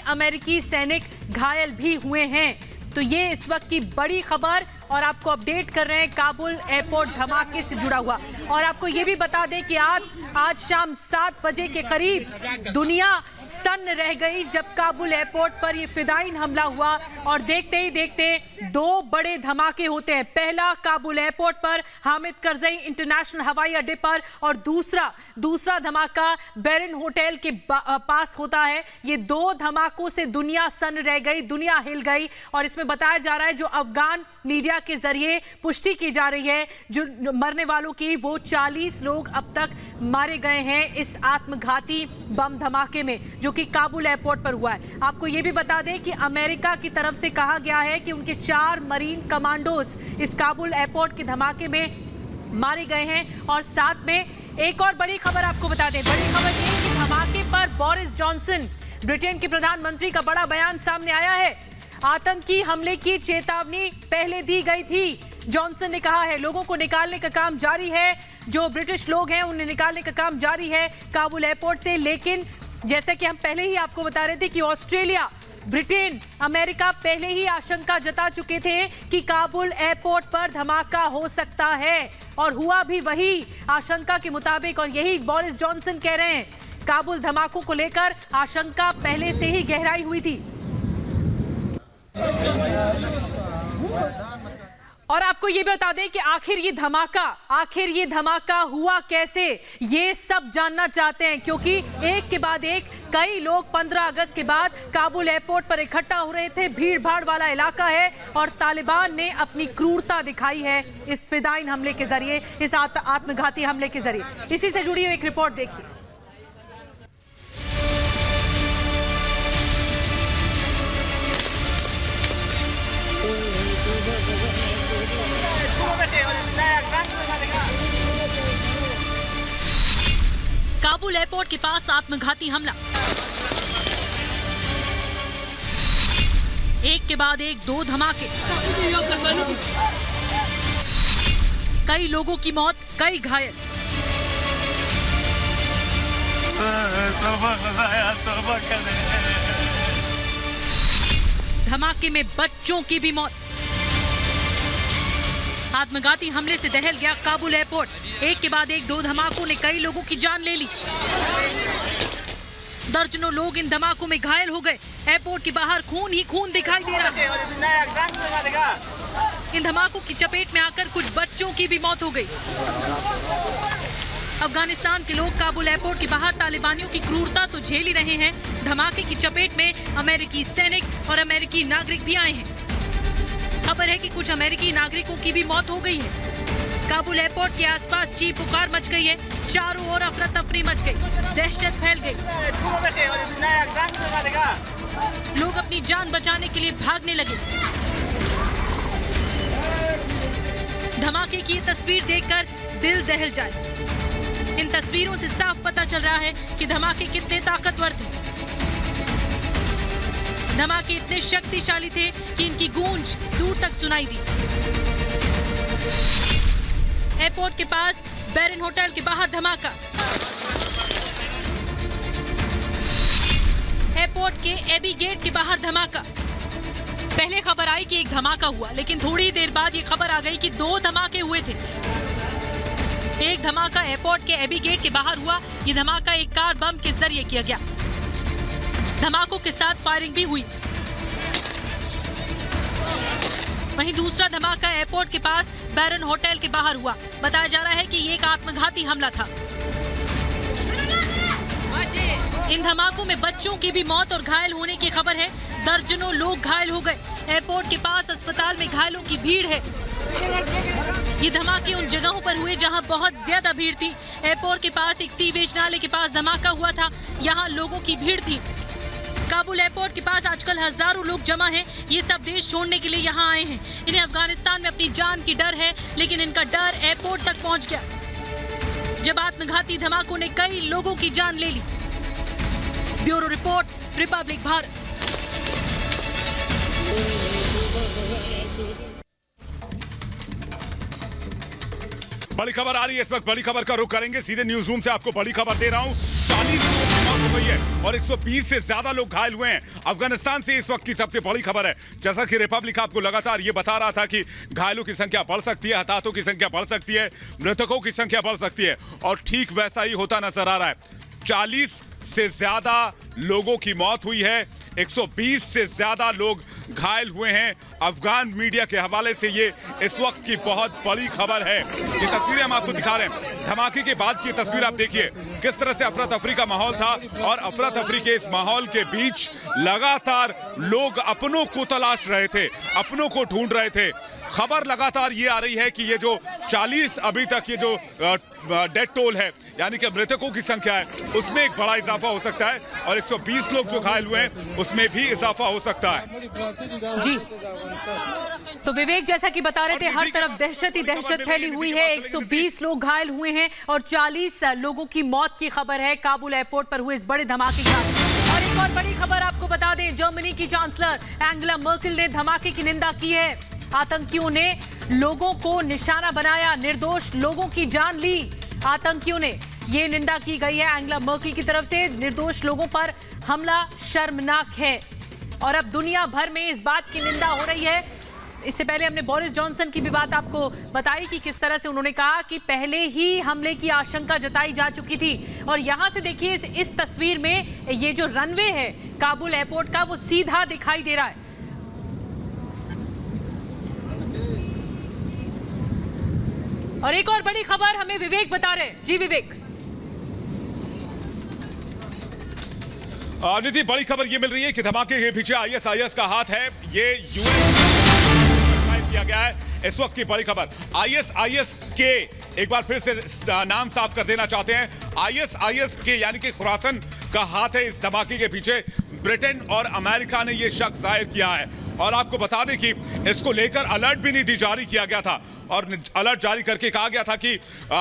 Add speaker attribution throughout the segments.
Speaker 1: अमेरिकी सैनिक घायल भी हुए हैं। तो ये इस वक्त की बड़ी खबर और आपको अपडेट कर रहे हैं काबुल एयरपोर्ट धमाके से जुड़ा हुआ। और आपको ये भी बता दें कि आज शाम 7 बजे के करीब दुनिया सन्न रह गई जब काबुल एयरपोर्ट पर ये फिदाइन हमला हुआ और देखते ही देखते 2 बड़े धमाके होते हैं। पहला काबुल एयरपोर्ट पर हामिद करजई इंटरनेशनल हवाई अड्डे पर और दूसरा धमाका बेरिन होटल के पास होता है। ये 2 धमाकों से दुनिया सन्न रह गई, दुनिया हिल गई। और इसमें बताया जा रहा है, जो अफगान मीडिया के जरिए पुष्टि की जा रही है, जो मरने वालों की, वो 40 लोग अब तक मारे गए हैं इस आत्मघाती बम धमाके में जो कि काबुल एयरपोर्ट पर हुआ है। आपको यह भी बता दें कि अमेरिका की तरफ से कहा गया है कि उनके 4 मरीन कमांडोज इस काबुल एयरपोर्ट के धमाके में मारे गए हैं। और साथ में एक और बड़ी खबर आपको बता दें, बड़ी खबर ये है कि धमाके पर बोरिस जॉनसन, ब्रिटेन के प्रधानमंत्री, का बड़ा बयान सामने आया है। आतंकी हमले की चेतावनी पहले दी गई थी, जॉनसन ने कहा है। लोगों को निकालने का काम जारी है, जो ब्रिटिश लोग हैं उन्हें निकालने का काम जारी है काबुल एयरपोर्ट से। लेकिन जैसे कि हम पहले ही आपको बता रहे थे कि ऑस्ट्रेलिया, ब्रिटेन, अमेरिका पहले ही आशंका जता चुके थे कि काबुल एयरपोर्ट पर धमाका हो सकता है और हुआ भी वही आशंका के मुताबिक। और यही बोरिस जॉनसन कह रहे हैं, काबुल धमाकों को लेकर आशंका पहले से ही गहराई हुई थी। और आपको ये भी बता दें कि आखिर ये धमाका हुआ कैसे, ये सब जानना चाहते हैं, क्योंकि एक के बाद एक कई लोग 15 अगस्त के बाद काबुल एयरपोर्ट पर इकट्ठा हो रहे थे। भीड़ भाड़ वाला इलाका है और तालिबान ने अपनी क्रूरता दिखाई है इस फिदाइन हमले के जरिए, इस आत्मघाती हमले के जरिए। इसी से जुड़ी हुई एक रिपोर्ट देखिए। काबुल एयरपोर्ट के पास आत्मघाती हमला, एक के बाद एक 2 धमाके, कई लोगों की मौत, कई घायल। धमाके में बच्चों की भी मौत। आत्मघाती हमले से दहल गया काबुल एयरपोर्ट। एक के बाद एक 2 धमाकों ने कई लोगों की जान ले ली। दर्जनों लोग इन धमाकों में घायल हो गए। एयरपोर्ट के बाहर खून ही खून दिखाई दे रहा है। इन धमाकों की चपेट में आकर कुछ बच्चों की भी मौत हो गई। अफगानिस्तान के लोग काबुल एयरपोर्ट के बाहर तालिबानियों की क्रूरता तो झेल ही रहे हैं, धमाके की चपेट में अमेरिकी सैनिक और अमेरिकी नागरिक भी आए हैं। खबर है कि कुछ अमेरिकी नागरिकों की भी मौत हो गई है। काबुल एयरपोर्ट के आसपास चीख पुकार मच गई है, चारों ओर अफरा तफरी मच गई, दहशत फैल गई। लोग अपनी जान बचाने के लिए भागने लगे। धमाके की ये तस्वीर देखकर दिल दहल जाए। इन तस्वीरों से साफ पता चल रहा है कि धमाके कितने ताकतवर थे। धमाके इतने शक्तिशाली थे कि इनकी गूंज दूर तक सुनाई दी। एयरपोर्ट के पास बेरिन होटल के बाहर धमाका, एयरपोर्ट के एबी गेट के बाहर धमाका। पहले खबर आई कि एक धमाका हुआ, लेकिन थोड़ी देर बाद ये खबर आ गई कि 2 धमाके हुए थे। एक धमाका एयरपोर्ट के एबी गेट के बाहर हुआ। ये धमाका एक कार बम के जरिए किया गया। धमाकों के साथ फायरिंग भी हुई। वहीं दूसरा धमाका एयरपोर्ट के पास बेरिन होटल के बाहर हुआ। बताया जा रहा है कि ये एक आत्मघाती हमला था। इन धमाकों में बच्चों की भी मौत और घायल होने की खबर है। दर्जनों लोग घायल हो गए। एयरपोर्ट के पास अस्पताल में घायलों की भीड़ है। ये धमाके उन जगहों पर हुए जहां बहुत ज्यादा भीड़ थी। एयरपोर्ट के पास एक सीवेज नाले के पास धमाका हुआ था, यहां लोगों की भीड़ थी। काबुल एयरपोर्ट के पास आजकल हजारों लोग जमा हैं। ये सब देश छोड़ने के लिए यहाँ आए हैं। इन्हें अफगानिस्तान में अपनी जान की डर है, लेकिन इनका डर एयरपोर्ट तक पहुँच गया जब आत्मघाती धमाकों ने कई लोगों की जान ले ली। Bureau report, republic Bharat.
Speaker 2: बड़ी खबर आ रही है इस वक्त, बड़ी खबर का रुख करेंगे। सीधे न्यूज रूम से आपको बड़ी खबर दे रहा हूं। 40 लोगों की मौत हो गई है और 120 से ज्यादा लोग घायल हुए हैं। अफगानिस्तान से इस वक्त की सबसे बड़ी खबर है। जैसा कि रिपब्लिक आपको लगातार ये बता रहा था कि घायलों की संख्या बढ़ सकती है, हताहतों की संख्या बढ़ सकती है, मृतकों की संख्या बढ़ सकती है, और ठीक वैसा ही होता नजर आ रहा है। 40 से ज्यादा लोगों की मौत हुई है, 120 से ज्यादा लोग घायल हुए हैं। अफगान मीडिया के हवाले से ये इस वक्त की बहुत बड़ी खबर है। ये तस्वीरें हम आपको दिखा रहे हैं, धमाके के बाद की तस्वीर आप देखिए किस तरह से अफरा तफरी का माहौल था, और अफरा तफरी के इस माहौल के बीच लगातार लोग अपनों को तलाश रहे थे, अपनों को ढूंढ रहे थे। खबर लगातार ये आ रही है कि ये जो 40 अभी तक ये जो डेथ टोल है, यानी कि मृतकों की संख्या है, उसमें एक बड़ा इजाफा हो सकता है, और 120 लोग जो घायल हुए हैं उसमें भी इजाफा हो सकता है।
Speaker 1: जी, तो विवेक जैसा कि बता रहे थे, हर तरफ दहशत ही दहशत फैली हुई है। 120 लोग घायल हुए हैं और 40 लोगों की मौत की खबर है काबुल एयरपोर्ट पर हुए इस बड़े धमाके के बाद। और एक और बड़ी खबर आपको बता दें, जर्मनी की चांसलर एंगेला मर्केल ने धमाके की निंदा की है। आतंकियों ने लोगों को निशाना बनाया, निर्दोष लोगों की जान ली। आतंकियों ने ये निंदा की गई है एंगेला मर्केल की तरफ से, निर्दोष लोगों पर हमला शर्मनाक है। और अब दुनिया भर में इस बात की निंदा हो रही है। इससे पहले हमने बोरिस जॉनसन की भी बात आपको बताई कि किस तरह से उन्होंने कहा कि पहले ही हमले की आशंका जताई जा चुकी थी। और यहां से देखिए इस तस्वीर में ये जो रनवे है काबुल एयरपोर्ट का, वो सीधा दिखाई दे रहा है। और एक और बड़ी खबर हमें विवेक बता रहे हैं। जी विवेक।
Speaker 2: निधि, बड़ी खबर ये मिल रही है कि धमाके के पीछे आईएसआईएस का हाथ है। ये यूएन किया गया है इस वक्त की बड़ी खबर। आईएसआईएस के एक बार फिर से नाम साफ कर देना चाहते हैं। आईएसआईएस के यानी कि खुरासन का हाथ है इस धमाके के पीछे। ब्रिटेन और अमेरिका ने यह शक जाहिर किया है, और आपको बता दें कि इसको लेकर अलर्ट भी नहीं जारी किया गया था, और अलर्ट जारी करके कहा गया था कि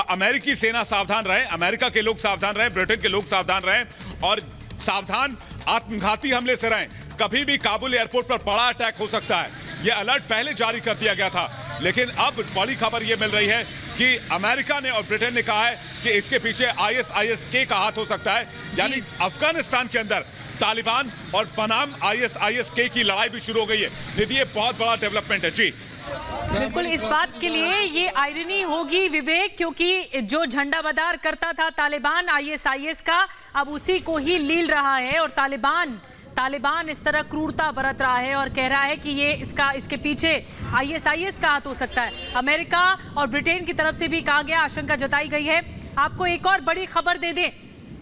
Speaker 2: अमेरिकी सेना सावधान रहे, अमेरिका के लोग सावधान रहे, ब्रिटेन के लोग सावधान रहे, और सावधान आत्मघाती हमले से रहें। कभी भी काबुल एयरपोर्ट पर बड़ा अटैक हो सकता है। यह अलर्ट पहले जारी कर दिया गया था, लेकिन अब बड़ी खबर यह मिल रही है कि अमेरिका ने और ब्रिटेन ने कहा है कि इसके पीछे आईएसआईएस के का हाथ हो सकता है। यानी अफगानिस्तान के अंदर तालिबान और बनाम आईएसआईएस के की लड़ाई भी शुरू हो गई है। निधि, ये बहुत बड़ा डेवलपमेंट है। जी
Speaker 1: बिल्कुल, इस बात के लिए ये आयरनी होगी विवेक, क्योंकि जो झंडा बदार करता था तालिबान आईएसआईएस का, अब उसी को ही लील रहा है। और तालिबान इस तरह क्रूरता बरत रहा है और कह रहा है कि ये इसके पीछे आईएसआईएस का हाथ हो सकता है। अमेरिका और ब्रिटेन की तरफ से भी कहा गया, आशंका जताई गई है। आपको एक और बड़ी खबर दे दें,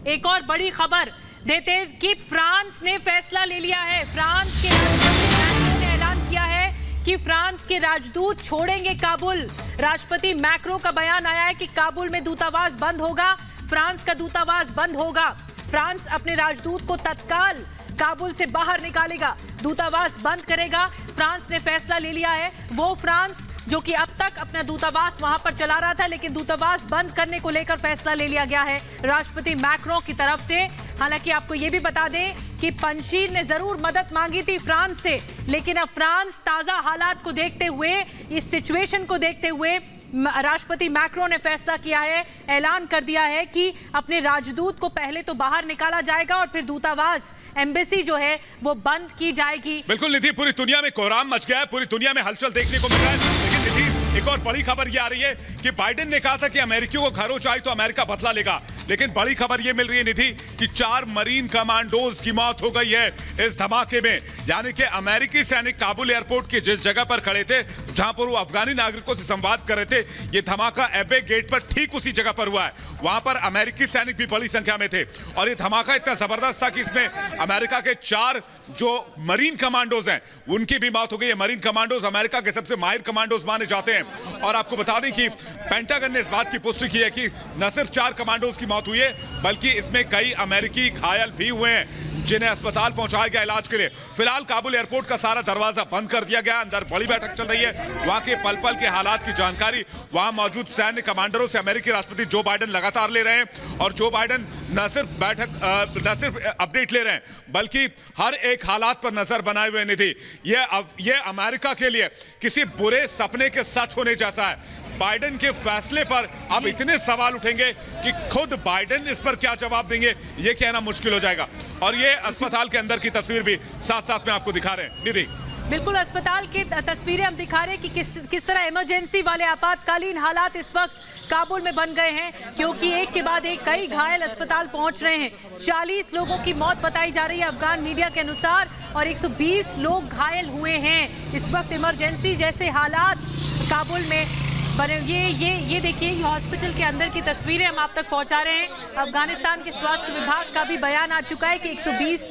Speaker 1: एक और बड़ी खबर देते कि फ्रांस ने फैसला ले लिया है। फ्रांस के राष्ट्रपति ने ऐलान किया है कि फ्रांस के राजदूत छोड़ेंगे काबुल। राष्ट्रपति मैक्रो का बयान आया है कि काबुल में दूतावास बंद होगा, फ्रांस का दूतावास बंद होगा। फ्रांस अपने राजदूत को तत्काल काबुल से बाहर निकालेगा, दूतावास बंद करेगा। फ्रांस ने फैसला ले लिया है। वो फ्रांस जो कि अब तक अपना दूतावास वहां पर चला रहा था, लेकिन दूतावास बंद करने को लेकर फैसला ले लिया गया है राष्ट्रपति मैक्रो की तरफ से। हालांकि आपको यह भी बता दें कि पंशीर ने जरूर मदद मांगी थी फ्रांस से, लेकिन अब फ्रांस ताजा हालात को देखते हुए, इस सिचुएशन को देखते हुए राष्ट्रपति मैक्रो ने फैसला किया है, ऐलान कर दिया है कि अपने राजदूत को पहले तो बाहर निकाला जाएगा और फिर दूतावास, एम्बेसी जो है वो बंद की जाएगी।
Speaker 2: बिल्कुल निधि, पूरी दुनिया में कोहराम मच गया है, पूरी दुनिया में हलचल देखने को मिल रहा है। लेकिन निधि, एक और बड़ी खबर ये आ रही है कि बाइडेन ने कहा था कि अमेरिकियों को घरों चाहिए तो अमेरिका बदला लेगा, लेकिन बड़ी खबर ये मिल रही है निधि कि 4 मरीन कमांडोज की मौत हो गई है इस धमाके में। यानी कि अमेरिकी सैनिक काबुल एयरपोर्ट की जिस जगह पर खड़े थे, जहां पर वो अफगानी नागरिकों से संवाद कर रहे थे, ये धमाका एबे गेट पर ठीक उसी जगह पर हुआ है। वहां पर अमेरिकी सैनिक भी बड़ी संख्या में थे, और ये धमाका इतना जबरदस्त था कि इसमें अमेरिका के 4 जो मरीन कमांडोज हैं उनकी भी मौत हो गई है। मरीन कमांडोज अमेरिका के सबसे माहिर कमांडोज माने जाते हैं, और आपको बता दें कि पेंटागन ने इस बात की पुष्टि की है कि न सिर्फ 4 कमांडोज की मौत हुई है, बल्कि इसमें कई अमेरिकी घायल भी हुए हैं जिन्हें अस्पताल पहुंचाया गया इलाज के लिए। फिलहाल काबुल एयरपोर्ट का सारा दरवाजा बंद कर दिया गया, अंदर बड़ी बैठक चल रही है। वहां के पल पल के हालात की जानकारी वहां मौजूद सैन्य कमांडरों से अमेरिकी राष्ट्रपति जो बाइडेन लगातार ले रहे हैं, और जो बाइडेन न सिर्फ अपडेट ले रहे हैं, बल्कि हर एक हालात पर नजर बनाए हुए निधि। ये अमेरिका के लिए किसी बुरे सपने के सच होने जैसा है। बाइडेन के फैसले पर अब इतने सवाल उठेंगे कि खुद बाइडेन इस पर क्या जवाब देंगे ये कहना मुश्किल हो जाएगा। और ये अस्पताल के अंदर की तस्वीर भी साथ साथ में आपको दिखा रहे हैं निधि।
Speaker 1: बिल्कुल, अस्पताल की तस्वीरें हम दिखा रहे हैं कि किस तरह इमरजेंसी वाले आपातकालीन हालात इस वक्त काबुल में बन गए हैं, क्योंकि एक के बाद एक कई घायल अस्पताल पहुंच रहे हैं। 40 लोगों की मौत बताई जा रही है अफगान मीडिया के अनुसार और 120 लोग घायल हुए हैं। इस वक्त इमरजेंसी जैसे हालात काबुल में बने। ये देखिए, ये हॉस्पिटल के अंदर की तस्वीरें हम आप तक पहुंचा रहे हैं। अफगानिस्तान के स्वास्थ्य विभाग का भी बयान आ चुका है कि 120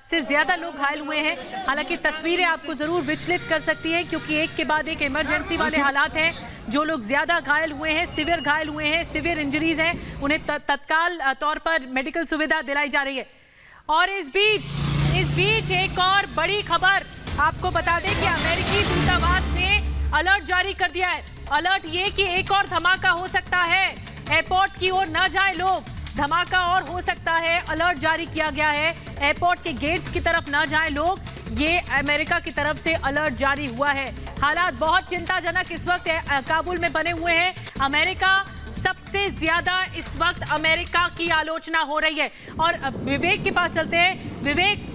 Speaker 1: से ज्यादा लोग घायल हुए हैं। हालांकि तस्वीरें आपको जरूर विचलित कर सकती हैं, क्योंकि एक के बाद एक इमरजेंसी वाले हालात हैं। जो लोग ज्यादा घायल हुए हैं, सिवियर घायल हुए हैं, सिवियर इंजरीज हैं, उन्हें तत्काल तौर पर मेडिकल सुविधा दिलाई जा रही है। और इस बीच एक और बड़ी खबर आपको बता दें कि अमेरिकी दूतावास ने अलर्ट जारी कर दिया है। अलर्ट ये कि एक और धमाका हो सकता है, एयरपोर्ट की ओर न जाए लोग, धमाका और हो सकता है। अलर्ट जारी किया गया है, एयरपोर्ट के गेट्स की तरफ न जाए लोग, ये अमेरिका की तरफ से अलर्ट जारी हुआ है। हालात बहुत चिंताजनक इस वक्त काबुल में बने हुए हैं। अमेरिका सबसे ज्यादा इस वक्त अमेरिका की आलोचना हो रही है। और विवेक के पास चलते हैं। विवेक,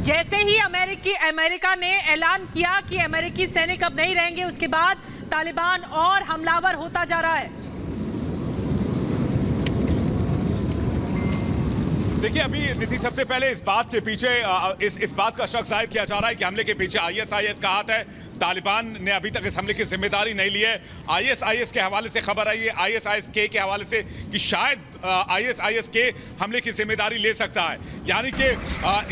Speaker 1: जैसे ही अमेरिका ने ऐलान किया कि अमेरिकी सैनिक अब नहीं रहेंगे, उसके बाद तालिबान और हमलावर होता जा रहा है।
Speaker 2: देखिए, अभी निधि सबसे पहले इस बात के पीछे इस बात का शक जाहिर किया जा रहा है कि हमले के पीछे ISIS का हाथ है। तालिबान ने अभी तक इस हमले की जिम्मेदारी नहीं ली है। ISIS के हवाले से खबर आई है, ISIS के हवाले से, कि शायद ISIS के हमले की जिम्मेदारी ले सकता है। यानी कि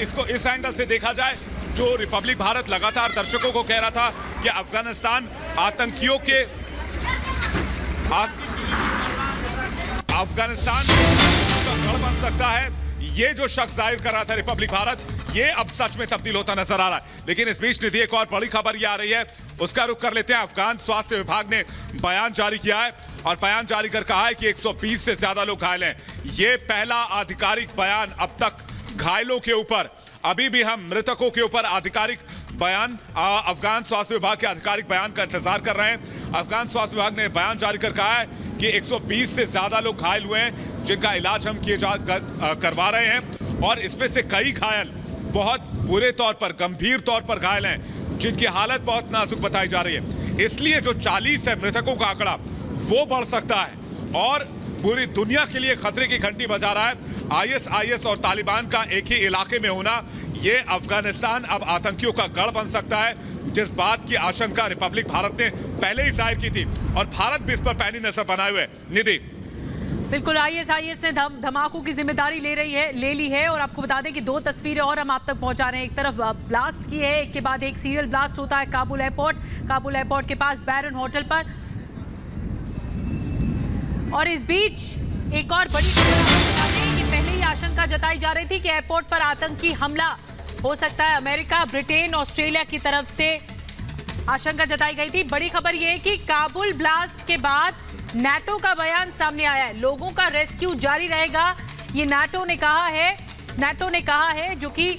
Speaker 2: इसको इस एंगल से देखा जाए, जो रिपब्लिक भारत लगातार दर्शकों को कह रहा था कि अफगानिस्तान आतंकियों के अफगानिस्तान का गढ़ बन सकता है, ये जो शख्स जाहिर कर रहा था रिपब्लिक भारत, ये अब सच में तब्दील होता नजर आ रहा है। लेकिन इस बीच निधि एक और बड़ी खबर ये आ रही है, उसका रुख कर लेते हैं। अफगान स्वास्थ्य विभाग ने बयान जारी किया है और बयान जारी कर कहा है कि 120 से ज्यादा लोग घायल हैं। ये पहला आधिकारिक बयान अब तक घायलों के ऊपर। अभी भी हम मृतकों के ऊपर आधिकारिक बयान, अफगान स्वास्थ्य विभाग के आधिकारिक बयान का इंतजार कर रहे हैं। अफगान स्वास्थ्य विभाग ने बयान जारी कर कहा है कि 120 से ज्यादा लोग घायल हुए हैं, जिनका इलाज हम करवा रहे हैं। और इसमें से कई घायल बहुत बुरे तौर पर, गंभीर तौर पर घायल हैं, जिनकी हालत बहुत नाजुक बताई जा रही है। इसलिए जो 40 है मृतकों का आंकड़ा, वो बढ़ सकता है और पूरी दुनिया के लिए खतरे की घंटी बजा रहा है। ISIS और तालिबान का एक ही इलाके में होना, ये अफगानिस्तान अब आतंकियों का गढ़ बन सकता है, जिस बात की आशंका रिपब्लिक भारत ने पहले ही जाहिर की थी और भारत भी इस पर पैनी नजर बनाए हुए। निधि,
Speaker 1: बिल्कुल, ISIS ने धमाकों की जिम्मेदारी ले ली है। और आपको बता दें कि 2 तस्वीरें और हम आप तक पहुंचा रहे हैं। एक तरफ ब्लास्ट की है, एक के बाद एक सीरियल ब्लास्ट होता है काबुल एयरपोर्ट के पास बैरन होटल पर। और इस बीच एक और बड़ी खबर आपको बता दें कि पहले ही आशंका जताई जा रही थी कि एयरपोर्ट पर आतंकी हमला हो सकता है। अमेरिका, ब्रिटेन, ऑस्ट्रेलिया की तरफ से आशंका जताई गई थी। बड़ी खबर यह है कि काबुल ब्लास्ट के बाद नाटो का बयान सामने आया है। लोगों का रेस्क्यू जारी रहेगा, ये नाटो ने कहा है, जो कि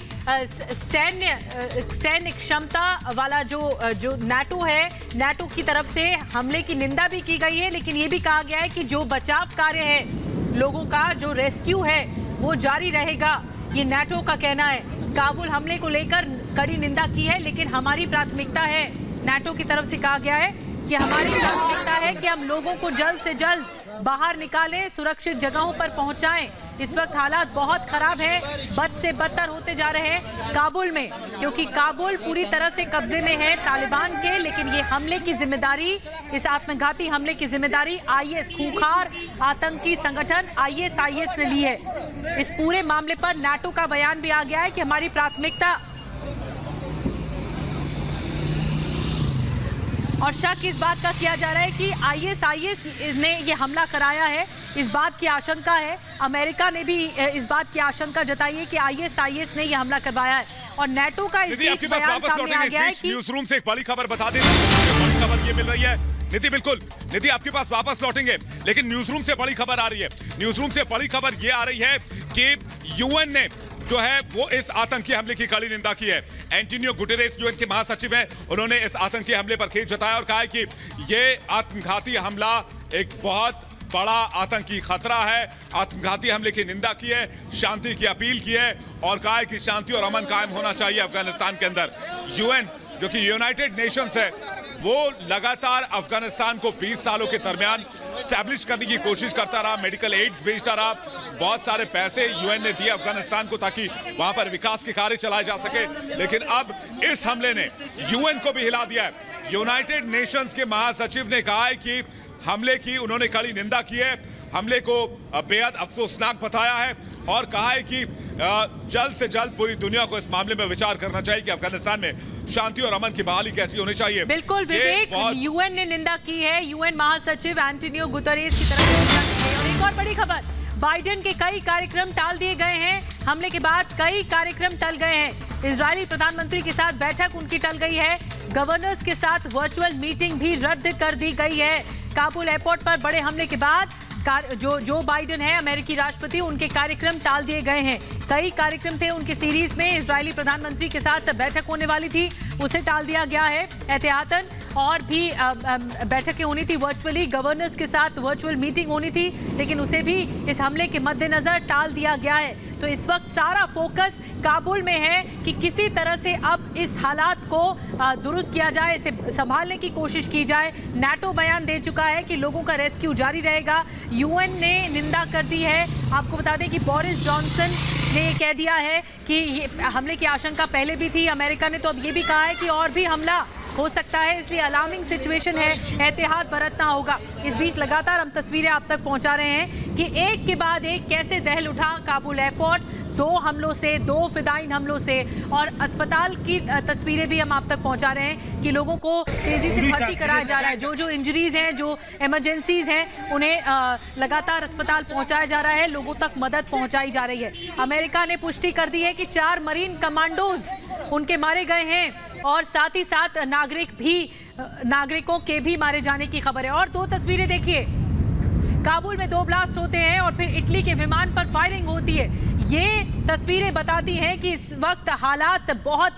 Speaker 1: सैन्य क्षमता वाला जो नाटो है, नाटो की तरफ से हमले की निंदा भी की गई है। लेकिन ये भी कहा गया है कि जो बचाव कार्य है, लोगों का जो रेस्क्यू है, वो जारी रहेगा, ये नाटो का कहना है। काबुल हमले को लेकर कड़ी निंदा की है, लेकिन हमारी प्राथमिकता है, नाटो की तरफ से कहा गया है कि हमारी प्राथमिकता है कि हम लोगों को जल्द से जल्द बाहर निकालें, सुरक्षित जगहों पर पहुंचाएं। इस वक्त हालात बहुत खराब है, बद से बदतर होते जा रहे हैं काबुल में, क्योंकि काबुल पूरी तरह से कब्जे में है तालिबान के। लेकिन ये हमले की जिम्मेदारी, इस आत्मघाती हमले की जिम्मेदारी IS, खूंखार आतंकी संगठन ISIS ने ली है। इस पूरे मामले पर नाटो का बयान भी आ गया है कि हमारी प्राथमिकता, और शक इस बात का किया जा रहा है कि ISIS ने ये हमला कराया है, इस बात की आशंका है। अमेरिका ने भी इस बात की आशंका जताई है कि ISIS ने ये हमला करवाया है। और नाटो का इस बीच बयान सामने आ गया है कि
Speaker 2: न्यूज रूम से एक बड़ी खबर बता दें, बड़ी खबर ये मिल रही है निधि। बिल्कुल निधि, आपके पास वापस लौटेंगे, लेकिन न्यूज रूम से बड़ी खबर आ रही है। न्यूज रूम से बड़ी खबर ये आ रही है कि UN ने जो है वो इस आतंकी हमले की कड़ी निंदा की है। एंटोनियो गुटेरेस यूएन के महासचिव हैं, उन्होंने इस आतंकी हमले पर खेद जताया और कहा है कि ये आत्मघाती हमला एक बहुत बड़ा आतंकी खतरा है। आत्मघाती हमले की निंदा की है, शांति की अपील की है और कहा है कि शांति और अमन कायम होना चाहिए अफगानिस्तान के अंदर। यूएन जो कि यूनाइटेड नेशंस है, वो लगातार अफगानिस्तान को 20 सालों के दरमियान स्टैब्लिश करने की कोशिश करता रहा, मेडिकल एड्स भेजता रहा, बहुत सारे पैसे यूएन ने दिए अफगानिस्तान को ताकि वहां पर विकास के कार्य चलाए जा सके। लेकिन अब इस हमले ने यूएन को भी हिला दिया है। यूनाइटेड नेशंस के महासचिव ने कहा है कि हमले की उन्होंने कड़ी निंदा की है, हमले को बेहद अफसोसनाक बताया है और कहा है कि जल्द से जल्द पूरी दुनिया को इस मामले में विचार करना चाहिए कि अफगानिस्तान में शांति और अमन की बहाली कैसी होनी चाहिए।
Speaker 1: बिल्कुल विवेक, यूएन ने निंदा की है, यूएन महासचिव एंटोनियो गुतेरेस की तरफ से निंदा की है। और एक और बड़ी खबर, बाइडेन के कई कार्यक्रम टाल दिए गए हैं। हमले के बाद कई कार्यक्रम टल गए हैं। इजरायली प्रधानमंत्री के साथ बैठक उनकी टल गई है। गवर्नर्स के साथ वर्चुअल मीटिंग भी रद्द कर दी गई है। काबुल एयरपोर्ट पर बड़े हमले के बाद जो बाइडेन है अमेरिकी राष्ट्रपति, उनके कार्यक्रम टाल दिए गए हैं। कई कार्यक्रम थे उनके सीरीज में, इजरायली प्रधानमंत्री के साथ बैठक होने वाली थी, उसे टाल दिया गया है एहतियातन। और भी बैठकें होनी थी वर्चुअली, गवर्नर्स के साथ वर्चुअल मीटिंग होनी थी, लेकिन उसे भी इस हमले के मद्देनजर टाल दिया गया है। तो इस वक्त सारा फोकस काबुल में है कि किसी तरह से अब इस हालात को दुरुस्त किया जाए, इसे संभालने की कोशिश की जाए। नाटो बयान दे चुका है कि लोगों का रेस्क्यू जारी रहेगा। यूएन ने निंदा कर दी है। आपको बता दें कि बोरिस जॉनसन ने ये कह दिया है कि ये हमले की आशंका पहले भी थी। अमेरिका ने तो अब ये भी कहा है कि और भी हमला हो सकता है, इसलिए अलार्मिंग सिचुएशन है, एहतियात बरतना होगा। इस बीच लगातार हम तस्वीरें आप तक पहुंचा रहे हैं कि एक के बाद एक कैसे दहल उठा काबुल एयरपोर्ट, 2 हमलों से, 2 फिदाइन हमलों से। और अस्पताल की तस्वीरें भी हम आप तक पहुंचा रहे हैं कि लोगों को तेजी से भर्ती कराया जा रहा है। जो इंजरीज हैं, जो इमरजेंसीज हैं, उन्हें लगातार अस्पताल पहुंचाया जा रहा है, लोगों तक मदद पहुंचाई जा रही है। अमेरिका ने पुष्टि कर दी है कि 4 मरीन कमांडोज उनके मारे गए हैं और साथ ही साथ नागरिकों के भी मारे जाने की खबर है। और 2 तस्वीरें देखिए, काबुल में 2 ब्लास्ट होते हैं और फिर इटली के विमान पर फायरिंग होती है। ये तस्वीरें बताती हैं कि इस वक्त हालात बहुत